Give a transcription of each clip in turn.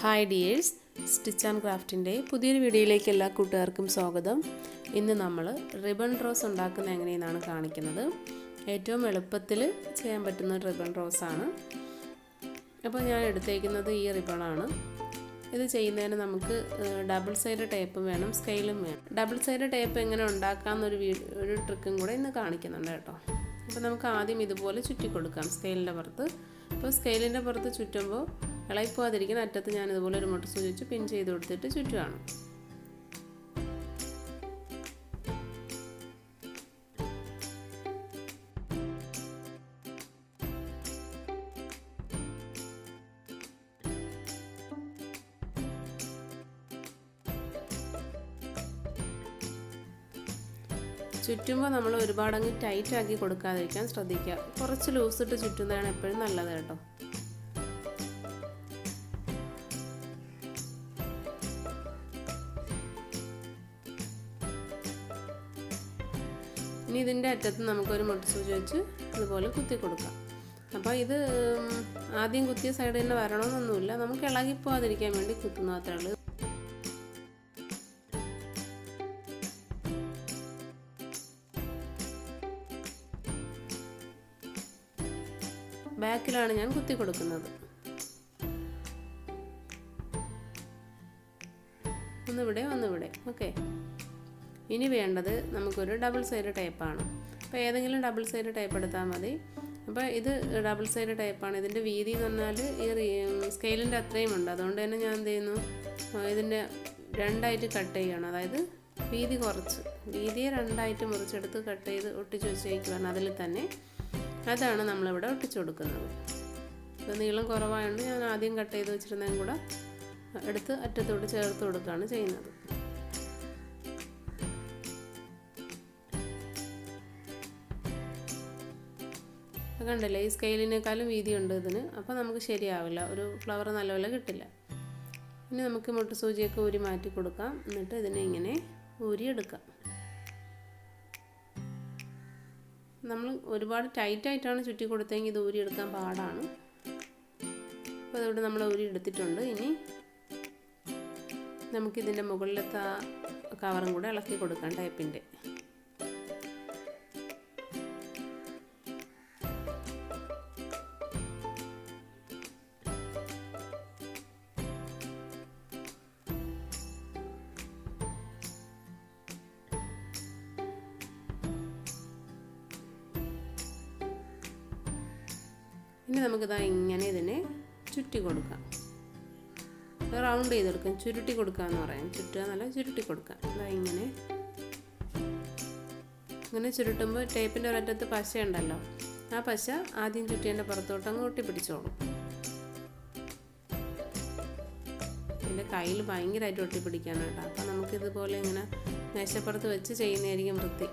Hi dears, stitch and ക്രാഫ്റ്റിൻ്റെ പുതിയൊരു വീഡിയോയിലേക്ക് എല്ലാ കൂട്ടുകാർക്കും സ്വാഗതം. ഇന്ന് നമ്മൾ റിബൺ റോസ് ഉണ്ടാക്കുന്നത് എങ്ങനെയെന്നാണ് കാണിക്കുന്നത്. ഏറ്റവും എളുപ്പത്തിൽ ചെയ്യാൻ പറ്റുന്ന റിബൺ റോസാണ്. അപ്പോൾ ഞാൻ എടുത്തേക്കുന്നത് ഈ റിബണാണ്. ഇത് ചെയ്യുന്നതിന് നമുക്ക് ഡബിൾ സൈഡ് ടേപ്പും വേണം, സ്കെയിലും വേണം. ഡബിൾ സൈഡ് ടേപ്പ് എങ്ങനെ ഉണ്ടാക്കാമെന്നൊരു ട്രിക്കും കൂടെ ഇന്ന് കാണിക്കുന്നുണ്ട് കേട്ടോ. അപ്പോൾ നമുക്ക് ആദ്യം ഇതുപോലെ ചുറ്റി കൊടുക്കാം സ്കെയിലിൻ്റെ പുറത്ത്. അപ്പോൾ സ്കെയിലിൻ്റെ പുറത്ത് ചുറ്റുമ്പോൾ ഇളകിപ്പോകാതിരിക്കുന്ന അറ്റത്ത് ഞാൻ ഇതുപോലെ ഒരു മുട്ട സൂചി വെച്ച് പിൻ ചെയ്ത് കൊടുത്തിട്ട് ചുറ്റുകയാണ്. ചുറ്റുമ്പോൾ നമ്മൾ ഒരുപാടങ്ങ് ടൈറ്റ് ആക്കി കൊടുക്കാതിരിക്കാൻ ശ്രദ്ധിക്കുക. കുറച്ച് ലൂസിട്ട് ചുറ്റുന്നതാണ് എപ്പോഴും നല്ലത് കേട്ടോ. ഇനി ഇതിൻ്റെ അറ്റത്ത് നമുക്കൊരു മുട്ട സൂചി വെച്ച് ഇതുപോലെ കുത്തി കൊടുക്കാം. അപ്പോൾ ഇത് ആദ്യം കുത്തിയ സൈഡ് തന്നെ വരണമെന്നൊന്നുമില്ല, നമുക്ക് ഇളകിപ്പോകാതിരിക്കാൻ വേണ്ടി കുത്തുന്ന മാത്രമേ ഉള്ളൂ. ബാക്കിലാണ് ഞാൻ കുത്തി കൊടുക്കുന്നത്. ഒന്നിവിടെ. ഓക്കെ, ഇനി വേണ്ടത് നമുക്കൊരു ഡബിൾ സൈഡ് ടേപ്പാണ്. അപ്പോൾ ഏതെങ്കിലും ഡബിൾ സൈഡ് ടേപ്പ് എടുത്താൽ മതി. അപ്പോൾ ഇത് ഡബിൾ സൈഡ് ടേപ്പാണ്. ഇതിൻ്റെ വീതി എന്ന് പറഞ്ഞാൽ ഈ സ്കെയിലിൻ്റെ അത്രയും ഉണ്ട്. അതുകൊണ്ട് തന്നെ ഞാൻ എന്ത് ചെയ്യുന്നു, ഇതിൻ്റെ രണ്ടായിട്ട് കട്ട് ചെയ്യണം. അതായത് വീതിയെ രണ്ടായിട്ട് മുറിച്ചെടുത്ത് കട്ട് ചെയ്ത് ഒട്ടിച്ച് വെച്ചേക്കുകയാണ് അതിൽ തന്നെ. അതാണ് നമ്മളിവിടെ ഒട്ടിച്ചു കൊടുക്കുന്നത്. ഇപ്പോൾ നീളം കുറവായതുകൊണ്ട് ഞാൻ ആദ്യം കട്ട് ചെയ്ത് വെച്ചിരുന്നതും കൂടെ എടുത്ത് അറ്റത്തോട് ചേർത്ത് കൊടുക്കുകയാണ് ചെയ്യുന്നത്. കണ്ടില്ലേ, ഈ സ്കെയിലിനേക്കാളും വീതിയുണ്ട് ഇതിന്. അപ്പോൾ നമുക്ക് ശരിയാവില്ല, ഒരു ഫ്ലവർ നല്ലപോലെ കിട്ടില്ല. ഇനി നമുക്ക് മുട്ട സൂചിയൊക്കെ ഊരി മാറ്റി കൊടുക്കാം. എന്നിട്ട് ഇതിനെ ഇങ്ങനെ ഊരിയെടുക്കാം. നമ്മൾ ഒരുപാട് ടൈറ്റായിട്ടാണ് ചുറ്റി കൊടുത്തെങ്കിൽ ഇത് ഊരിയെടുക്കാൻ പാടാണ്. അപ്പോൾ അതിവിടെ നമ്മൾ ഊരി എടുത്തിട്ടുണ്ട്. ഇനി നമുക്കിതിൻ്റെ മുകളിലത്തെ ആ കവറും കൂടെ ഇളക്കി കൊടുക്കാം ടേപ്പിൻ്റെ. ഇനി നമുക്കിതാ ഇങ്ങനെ ഇതിനെ ചുറ്റി കൊടുക്കാം. റൗണ്ട് ചെയ്തെടുക്കാം, ചുരുട്ടി കൊടുക്കുക എന്ന് പറയാം. ചുറ്റുക എന്നല്ല, ചുരുട്ടി കൊടുക്കാം. ഇതാ ഇങ്ങനെ ചുരുട്ടുമ്പോൾ ടേപ്പിൻ്റെ ഒരറ്റത്ത് പശ ഉണ്ടല്ലോ, ആ പശ ആദ്യം ചുറ്റിയതിൻ്റെ പുറത്തോട്ട് അങ്ങ് ഒട്ടിപ്പിടിച്ചോളും. എൻ്റെ കയ്യിൽ ഭയങ്കരമായിട്ട് ഒട്ടിപ്പിടിക്കാനാണ് കേട്ടോ. അപ്പോൾ നമുക്കിതുപോലെ ഇങ്ങനെ മേശപ്പുറത്ത് വെച്ച് ചെയ്യുന്നതായിരിക്കും വൃത്തി.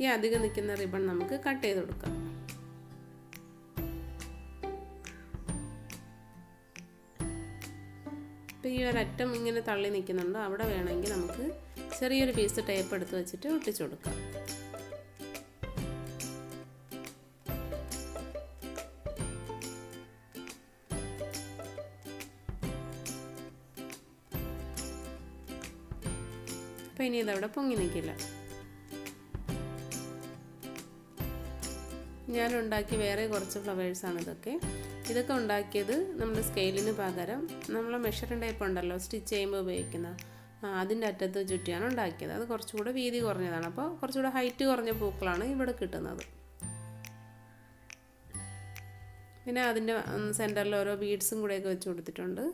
ഈ അധികം നിൽക്കുന്ന റിബൺ നമുക്ക് കട്ട് ചെയ്ത് കൊടുക്കാം. ഇപ്പോൾ ഈ ഒരറ്റം ഇങ്ങനെ തള്ളി നിൽക്കുന്നുണ്ട്, അവിടെ വേണമെങ്കിൽ നമുക്ക് ചെറിയൊരു പീസ് ടേപ്പ് എടുത്ത് വെച്ചിട്ട് ഒട്ടിച്ചു കൊടുക്കാം. അപ്പോൾ ഇനി ഇതവിടെ പൊങ്ങി നിൽക്കില്ല. ഞാൻ ഉണ്ടാക്കിയ വേറെ കുറച്ച് ഫ്ലവേഴ്സാണ് ഇതൊക്കെ ഉണ്ടാക്കിയത് നമ്മുടെ സ്കെയിലിന് പകരം നമ്മൾ മെഷറിംഗ് ടേപ്പ് ഉണ്ടല്ലോ സ്റ്റിച്ച് ചെയ്യുമ്പോൾ ഉപയോഗിക്കുന്ന, അതിൻ്റെ അറ്റത്ത് ചുറ്റിയാണ് ഉണ്ടാക്കിയത്. അത് കുറച്ചുകൂടെ വീതി കുറഞ്ഞതാണ്. അപ്പോൾ കുറച്ചുകൂടെ ഹൈറ്റ് കുറഞ്ഞ പൂക്കളാണ് ഇവിടെ കിട്ടുന്നത്. പിന്നെ അതിൻ്റെ സെൻറ്ററിൽ ഓരോ ബീഡ്സും കൂടെയൊക്കെ വെച്ച് കൊടുത്തിട്ടുണ്ട്.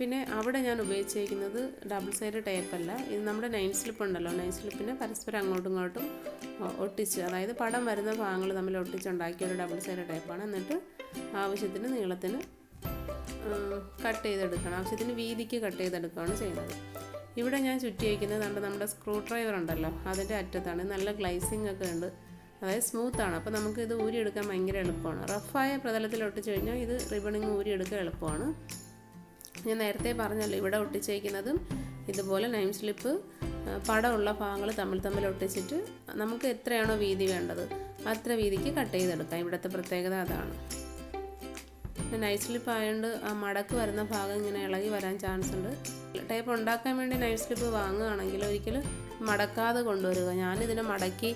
പിന്നെ അവിടെ ഞാൻ ഉപയോഗിച്ചിരിക്കുന്നത് ഡബിൾ സൈഡ് ടേപ്പല്ല, ഇത് നമ്മുടെ നൈൻ സ്ലിപ്പ് ഉണ്ടല്ലോ, നൈൻ സ്ലിപ്പിനെ പരസ്പരം അങ്ങോട്ടും ഇങ്ങോട്ടും ഒട്ടിച്ച്, അതായത് പടം വരുന്ന ഭാഗങ്ങൾ തമ്മിൽ ഒട്ടിച്ചുണ്ടാക്കിയ ഒരു ഡബിൾ സൈഡ് ടേപ്പാണ്. എന്നിട്ട് ആവശ്യത്തിന് നീളത്തിന് കട്ട് ചെയ്തെടുക്കണം, ആവശ്യത്തിന് വീതിക്ക് കട്ട് ചെയ്തെടുക്കുകയാണ് ചെയ്യുന്നത്. ഇവിടെ ഞാൻ ചുറ്റി വയ്ക്കുന്നത് നമ്മുടെ സ്ക്രൂ ഡ്രൈവർ ഉണ്ടല്ലോ അതിൻ്റെ അറ്റത്താണ്. നല്ല ഗ്ലൈസിങ് ഒക്കെ ഉണ്ട്, അതായത് സ്മൂത്താണ്. അപ്പോൾ നമുക്ക് ഇത് ഊരിയെടുക്കാൻ ഭയങ്കര എളുപ്പമാണ്. റഫായ പ്രതലത്തിൽ ഒട്ടിച്ച് കഴിഞ്ഞാൽ ഇത് റിബണിങ് ഊരിയെടുക്കാൻ എളുപ്പമാണ്. ഞാൻ നേരത്തെ പറഞ്ഞല്ലോ, ഇവിടെ ഒട്ടിച്ചേക്കുന്നതും ഇതുപോലെ നൈൻ സ്ലിപ്പ് പടമുള്ള ഭാഗങ്ങൾ തമ്മിൽ ഒട്ടിച്ചിട്ട് നമുക്ക് എത്രയാണോ വീതി വേണ്ടത് അത്ര വീതിക്ക് കട്ട് ചെയ്തെടുക്കാം. ഇവിടുത്തെ പ്രത്യേകത അതാണ്. നൈൻ സ്ലിപ്പ് ആയതുകൊണ്ട് ആ മടക്ക് വരുന്ന ഭാഗം ഇങ്ങനെ ഇളകി വരാൻ ചാൻസ് ഉണ്ട്. ടേപ്പ് ഉണ്ടാക്കാൻ വേണ്ടി നൈൻ സ്ലിപ്പ് വാങ്ങുകയാണെങ്കിൽ ഒരിക്കലും മടക്കാതെ കൊണ്ടുവരിക. ഞാനിതിനെ മടക്കി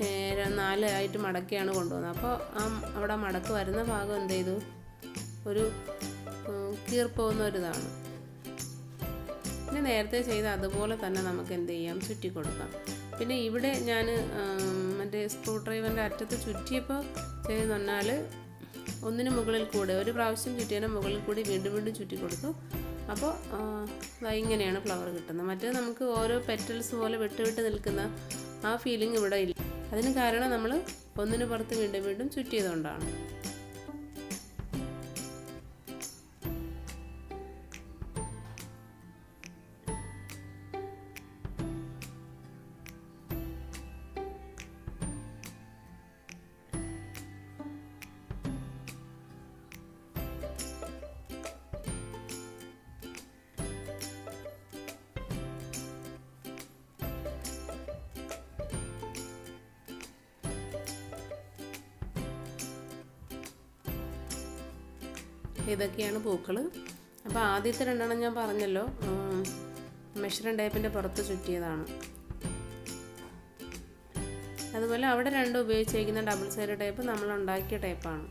4 ആയിട്ട് മടക്കിയാണ് കൊണ്ടുവന്നത്. അപ്പോൾ അവിടെ മടക്ക് വരുന്ന ഭാഗം എന്ത് ചെയ്തു, ഒരു കീർപ്പോകുന്ന ഒരിതാണ്. പിന്നെ നേരത്തെ ചെയ്ത അതുപോലെ തന്നെ നമുക്ക് എന്ത് ചെയ്യാം, ചുറ്റി കൊടുക്കാം. പിന്നെ ഇവിടെ ഞാൻ മറ്റേ സ്ക്രൂ ഡ്രൈവറിൻ്റെ അറ്റത്ത് ചുറ്റിയപ്പോൾ ചെയ്തെന്ന് പറഞ്ഞാൽ ഒന്നിന് മുകളിൽ കൂടെ ഒരു പ്രാവശ്യം ചുറ്റിയതിന് മുകളിൽ കൂടി വീണ്ടും ചുറ്റി കൊടുത്തു. അപ്പോൾ ഇങ്ങനെയാണ് ഫ്ലവർ കിട്ടുന്നത്. മറ്റേ നമുക്ക് ഓരോ പെറ്റൽസ് പോലെ വിട്ട് നിൽക്കുന്ന ആ ഫീലിംഗ് ഇവിടെ ഇല്ല. അതിന് കാരണം നമ്മൾ ഒന്നിന് പുറത്ത് വീണ്ടും ചുറ്റിയതുകൊണ്ടാണ്. ഇതൊക്കെയാണ് പൂക്കൾ. അപ്പോൾ ആദ്യത്തെ 2 ഞാൻ പറഞ്ഞല്ലോ മെഷറിംഗ് ടേപ്പിൻ്റെ പുറത്ത് ചുറ്റിയതാണ്. അതുപോലെ അവിടെ 2 ഉപയോഗിച്ചിരിക്കുന്ന ഡബിൾ സൈഡ് ടേപ്പ് നമ്മൾ ഉണ്ടാക്കിയ ടേപ്പാണ്.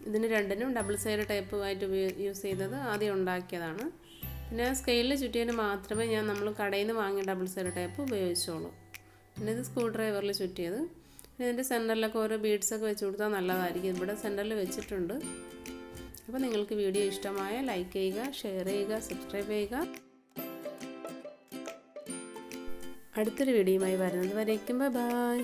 ഇതിന് 2നും ഡബിൾ സൈഡ് ടേപ്പുമായിട്ട് യൂസ് ചെയ്തത് ആദ്യം ഉണ്ടാക്കിയതാണ്. പിന്നെ സ്കെയിലിൽ ചുറ്റിയതിന് മാത്രമേ നമ്മൾ കടയിൽ നിന്ന് വാങ്ങിയ ഡബിൾ സൈഡ് ടേപ്പ് ഉപയോഗിച്ചോളൂ. പിന്നെ ഇത് സ്ക്രൂ ഡ്രൈവറിൽ ചുറ്റിയത്. പിന്നെ ഇതിൻ്റെ സെൻറ്ററിലൊക്കെ ഓരോ ബീഡ്സൊക്കെ വെച്ച് കൊടുത്താൽ നല്ലതായിരിക്കും. ഇവിടെ സെൻറ്ററിൽ വെച്ചിട്ടുണ്ട്. അപ്പോൾ നിങ്ങൾക്ക് വീഡിയോ ഇഷ്ടമായ ലൈക്ക് ചെയ്യുക, ഷെയർ ചെയ്യുക, സബ്സ്ക്രൈബ് ചെയ്യുക. അടുത്തൊരു വീഡിയോയുമായി വരുന്നത് വരേക്കും ബൈ.